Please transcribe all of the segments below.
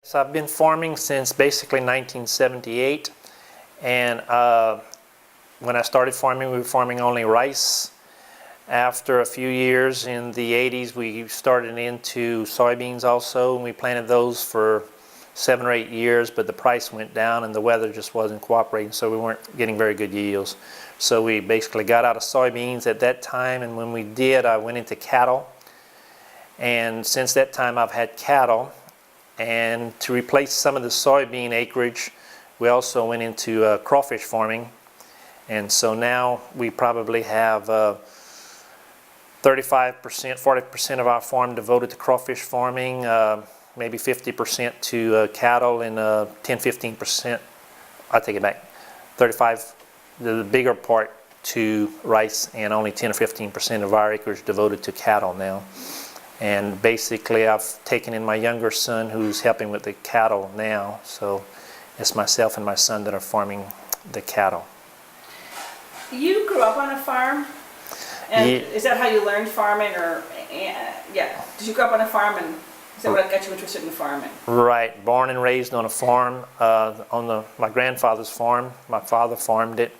So I've been farming since basically 1978, and when I started farming, we were farming only rice. After a few years in the 80s, we started into soybeans also, and we planted those for 7 or 8 years, but the price went down and the weather just wasn't cooperating, so we weren't getting very good yields. So we basically got out of soybeans at that time, and when we did, I went into cattle. And since that time, I've had cattle. And to replace some of the soybean acreage, we also went into crawfish farming. And so now we probably have 35%, 40% of our farm devoted to crawfish farming, maybe 50% to cattle, and 10-15%, I take it back, 35, the bigger part to rice, and only 10 or 15% of our acreage devoted to cattle now. And basically I've taken in my younger son who's helping with the cattle now. So it's myself and my son that are farming the cattle. You grew up on a farm? And Yeah. Is that how you learned farming? Or yeah, did you grow up on a farm, and is that what got you interested in farming? Right, born and raised on a farm, on my grandfather's farm. My father farmed it,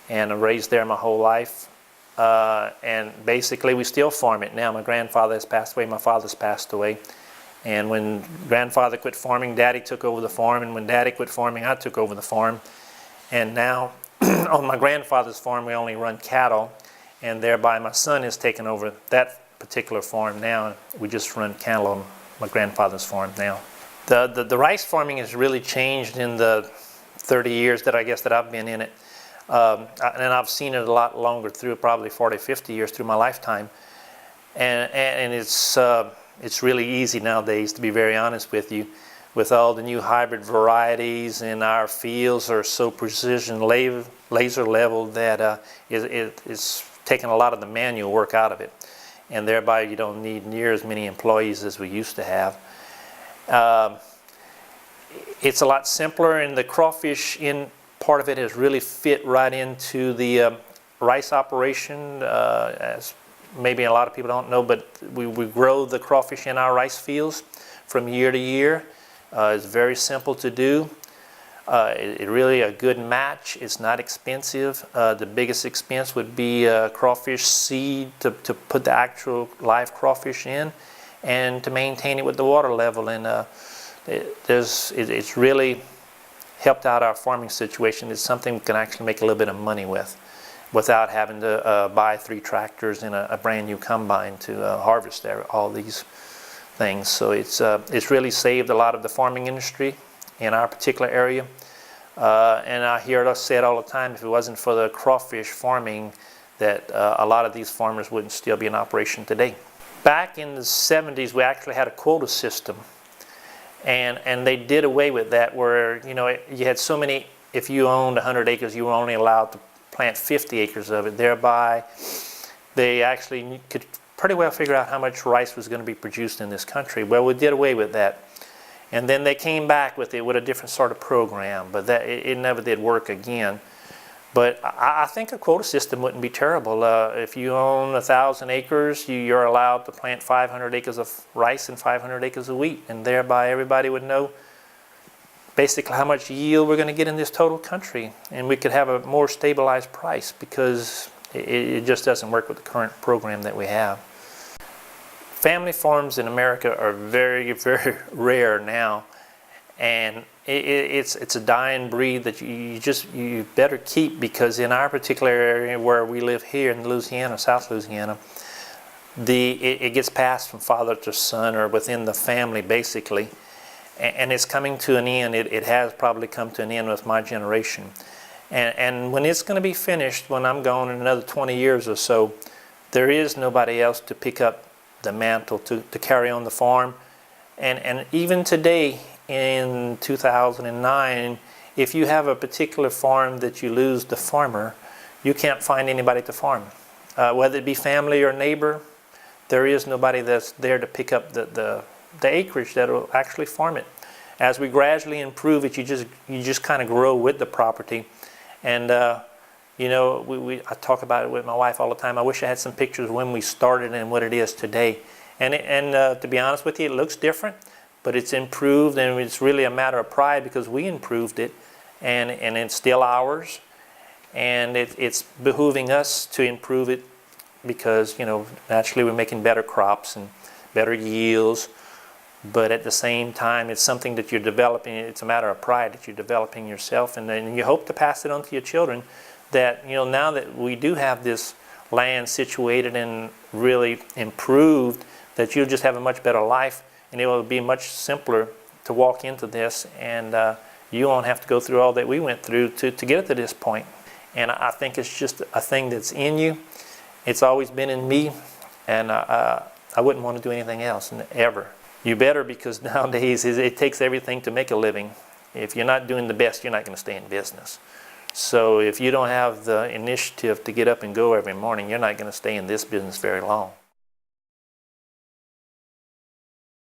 and I raised there my whole life. And basically we still farm it now. My grandfather has passed away, my father's passed away. And when grandfather quit farming, Daddy took over the farm, and when Daddy quit farming, I took over the farm. And now on my grandfather's farm we only run cattle, and thereby my son has taken over that particular farm now. We just run cattle on my grandfather's farm now. The rice farming has really changed in the 30 years that I guess that I've been in it. And I've seen it a lot longer, through probably 40, 50 years through my lifetime. And it's really easy nowadays, to be very honest with you, with all the new hybrid varieties, and our fields are so precision laser leveled that it's taken a lot of the manual work out of it. And thereby you don't need near as many employees as we used to have. It's a lot simpler, and the crawfish part of it has really fit right into the rice operation. As maybe a lot of people don't know, but we grow the crawfish in our rice fields from year to year. It's very simple to do. It's really a good match. It's not expensive. The biggest expense would be crawfish seed to put the actual live crawfish in, and to maintain it with the water level. And it's really helped out our farming situation. It's something we can actually make a little bit of money with, without having to buy 3 tractors and a brand new combine to harvest all these things. So it's really saved a lot of the farming industry in our particular area. And I hear us say it all the time, if it wasn't for the crawfish farming, that a lot of these farmers wouldn't still be in operation today. Back in the 70s, we actually had a quota system. And they did away with that, where you had so many. If you owned 100 acres, you were only allowed to plant 50 acres of it. Thereby, they actually could pretty well figure out how much rice was going to be produced in this country. Well, we did away with that, and then they came back with it with a different sort of program, but it never did work again. But I think a quota system wouldn't be terrible. If you own 1,000 acres, you're allowed to plant 500 acres of rice and 500 acres of wheat, and thereby everybody would know basically how much yield we're going to get in this total country, and we could have a more stabilized price, because it just doesn't work with the current program that we have. Family farms in America are very, very rare now, and it's a dying breed that you better keep, because in our particular area where we live here in Louisiana, South Louisiana, it gets passed from father to son, or within the family basically, and it's coming to an end. It has probably come to an end with my generation, and when it's going to be finished, when I'm gone in another 20 years or so, there is nobody else to pick up the mantle to carry on the farm. And even today, in 2009, if you have a particular farm that you lose the farmer, you can't find anybody to farm. Whether it be family or neighbor, there is nobody that's there to pick up the acreage that will actually farm it. As we gradually improve it, you just kind of grow with the property. And I talk about it with my wife all the time. I wish I had some pictures when we started and what it is today. And to be honest with you, it looks different, but it's improved, and it's really a matter of pride because we improved it, and it's still ours, and it's behooving us to improve it because, you know, naturally we're making better crops and better yields, but at the same time it's something that you're developing. It's a matter of pride that you're developing yourself, and then you hope to pass it on to your children, that, you know, now that we do have this land situated and really improved, that you'll just have a much better life, and it will be much simpler to walk into this, and you won't have to go through all that we went through to get it to this point. And I think it's just a thing that's in you. It's always been in me, and I wouldn't want to do anything else, ever. You better, because nowadays it takes everything to make a living. If you're not doing the best, you're not going to stay in business. So if you don't have the initiative to get up and go every morning, you're not going to stay in this business very long.